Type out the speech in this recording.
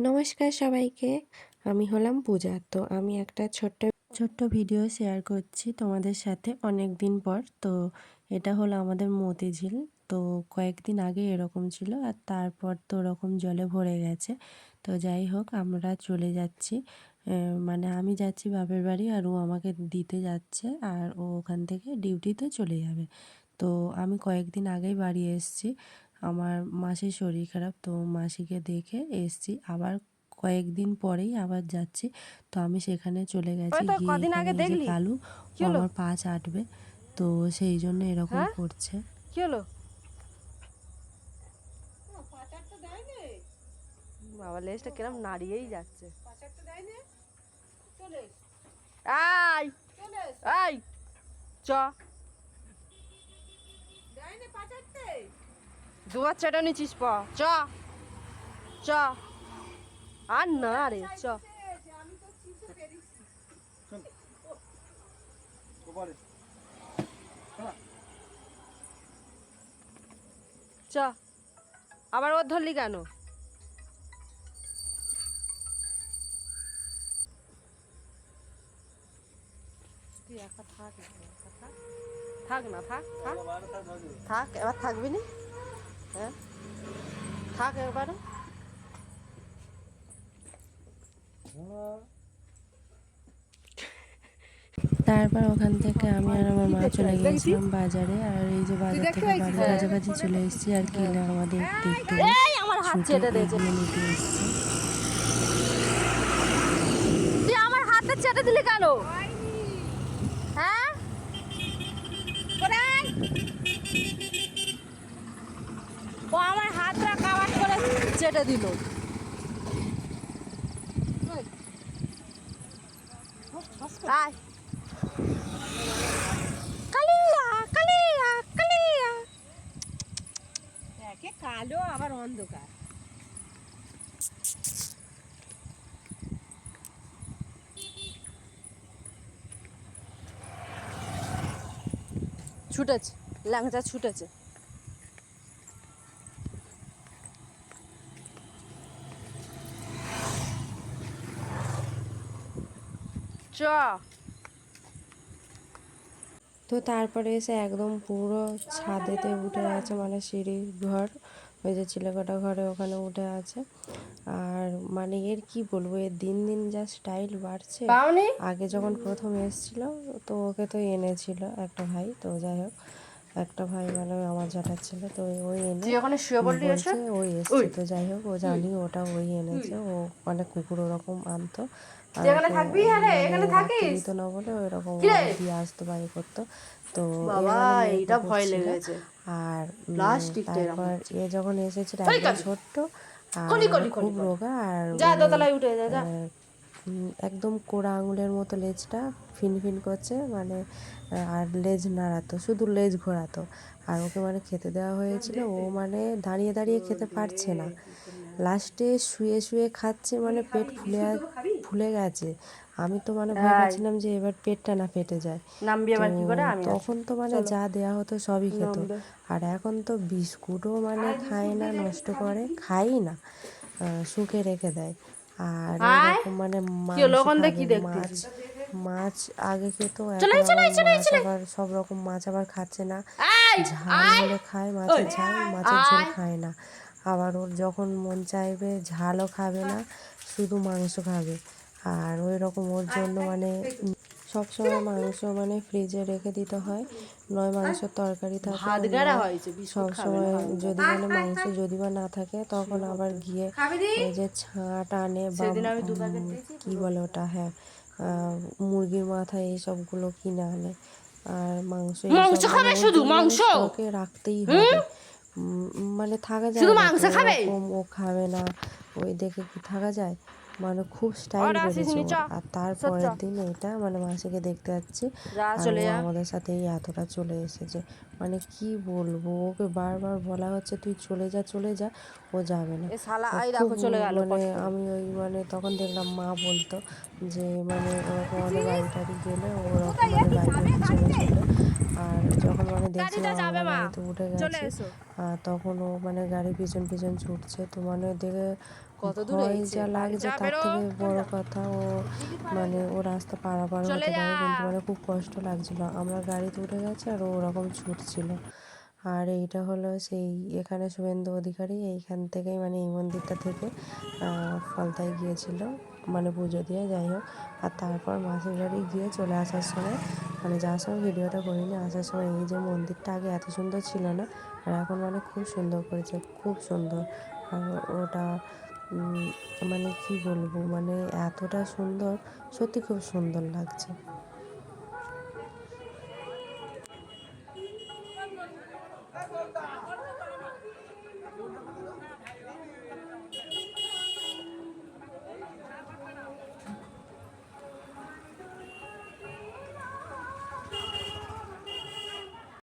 নমস্কার সবাইকে। আমি হলাম পূজা। তো আমি একটা ছোট্ট ভিডিও শেয়ার করছি তোমাদের সাথে অনেক দিন পর। তো এটা হলো আমাদের মতিঝিল। তো কয়েকদিন আগে এরকম ছিল আর তারপর তো ওরকম জলে ভরে গেছে। তো যাই হোক আমরা চলে যাচ্ছি, মানে আমি যাচ্ছি বাপের বাড়ি আর ও আমাকে দিতে যাচ্ছে আর ও ওখান থেকে ডিউটিতে চলে যাবে। তো আমি কয়েকদিন আগেই বাড়ি এসেছি। আমার মাসির শরীর খারাপ, তো মাসিকে দেখে এসেছি। আবার কয়েকদিন পরেই আবার যাচ্ছি। তো আমি সেখানে চলে গেছি, গিয়ে এখানে এই যে কালু ও আমার পা চাটবে, তো সেই জন্য এরকম করছে। কি হলো বাবা? লেজটা কিরম নাড়িয়েই যাচ্ছে। আই আই চ দুবার চেটা নিচিস পা চ চ আর না রে চ চ আবার ওর ধরলি কেন? তুই একা থাক, থাক না, থাক থাক থাক, এবার থাকবি না? হ্যাঁ থাক এবারে। তারপর ওখান থেকে আমি আর আমার মা চলে গিয়েছিলাম বাজারে। আর এই যে বাজার থেকে বাড়ির কাছাকাছি চলে এসেছি আর কি আমাদের একটু ছুটে এগিয়ে নিতে এসেছি। তুই আমার হাতে চেটে দিলি কেন? হ্যাঁ ও আমার হাতটা কাবাট করে চেটে দিল। আয় কালিয়া কালিয়া কালিয়া, একে কালো আবার অন্ধকার। ছুটেছে, ল্যাংচা ছুটেছে। চ তো তারপরে এসে একদম পুরো ছাদেতে উঠে আছে, মানে সিঁড়ির ঘর, ওই যে চিলেকোঠা ঘরে ওখানে উঠে আছে। আর মানে এর কি বলবো, এর দিন দিন যা স্টাইল বাড়ছে। আগে যখন প্রথম এসেছিল তো ওকে তো এনেছিল একটা ভাই, তো যাই হোক একটা ভাই মানে আমার জ্যাঠার ছেলে, তো ওই এনে বলছে ওই এসছে। তো যাই হোক ও জানি ওটা ওই এনেছে, ও অনেক কুকুর ওরকম আনতো আর রাখতে দিত না বলে ওইরকম দিয়ে আসতো বাড়ি করতো। তো এইটা ভয় লেগেছে। আর তারপর এ যখন এসেছিল একদম ছোট্ট আর খুব রোগা আর একদম কোড়া আঙুলের মতো লেজটা ফিনফিন করছে, মানে আর লেজ নাড়াতো, শুধু লেজ ঘোরাতো। আর ওকে মানে খেতে দেওয়া হয়েছিল, ও মানে দাঁড়িয়ে দাঁড়িয়ে খেতে পারছে না, লাস্টে শুয়ে শুয়ে খাচ্ছে, মানে পেট ফুলে গেছে। আমি তো মানে ভয় পাচ্ছিলাম যে এবার পেটটা না ফেটে যায়। তখন তো মানে যা দেয়া হতো সবই খেত, আর এখন তো বিস্কুটও মানে খায় না, নষ্ট করে, খাই না, শুকে রেখে দেয়। আর এরকম মানে মাছ মাছ আগে খেত, এখন আবার মাছ আবার সব রকম মাছ আবার খাচ্ছে না। ঝাল হলে খায়, মাছের ঝাল, মাছের ঝোল খায় না। আবার ওর যখন মন চাইবে ঝালও খাবে না, শুধু মাংস খাবে। আর ওই রকম ওর জন্য মানে সবসময় মাংস মানে ফ্রিজে রেখে দিতে হয়, নয় মাংসের তরকারি থাকে, সবসময় যদি মানে মাংস যদি বা না থাকে তখন আবার গিয়ে ওই যে ছাঁট আনে বা কি বলে ওটা, হ্যাঁ মুরগির মাথা এইসবগুলো কিনে আনে। আর মাংস ওকে রাখতেই হবে, মানে থাকা যায় না এরকম, ও খাবে না, ওই দেখে কি থাকা যায়, মানে খুব স্টাইল বেড়েছে ওর। আর তারপরের দিন এটা মানে মাসিকে দেখতে যাচ্ছি আর ও আমাদের সাথে এই এতটা চলে এসেছে, মানে কি বলবো, ওকে বারবার বলা হচ্ছে তুই চলে যা চলে যা, ও যাবে না। খুব মানে আমি ওই মানে তখন দেখলাম মা বলতো যে মানে ওরকম আমাদের বাড়ি টাড়ি গেলে ওরকম মানে বাইকের পিছনে ছোটে। আর যখন মানে দেখছিলাম আমরা গাড়িতে উঠে গেছি তখন ও মানে গাড়ির পিছন পিছন ছুটছে, তো মানে দেখে কত দূর ভয় এইছে যা বাড়ি লাগছে যা তার বেরো থেকে বড় কথা ও মানে ও রাস্তা পারাপার চলে হতে যা পারে, কিন্তু মানে খুব কষ্ট লাগছিল। আমরা গাড়িতে উঠে গেছে আর ও ওরকম ছুটছিল। আর এইটা হলো সেই এখানে শুভেন্দু অধিকারী এইখান থেকেই মানে এই মন্দিরটা থেকে ফলতায় গিয়েছিল মানে পুজো দিয়ে, যাই হোক। আর তারপর মাসির বাড়ি গিয়ে চলে আসার সময় মানে যাওয়ার সময় ভিডিওটা করিনি, আসার সময় এই যে মন্দিরটা আগে এত সুন্দর ছিল না, আর এখন মানে খুব সুন্দর করেছে, খুব সুন্দর। আর ওটা মানে কি বলবো, মানে এতটা সুন্দর, সত্যি খুব সুন্দর লাগছে।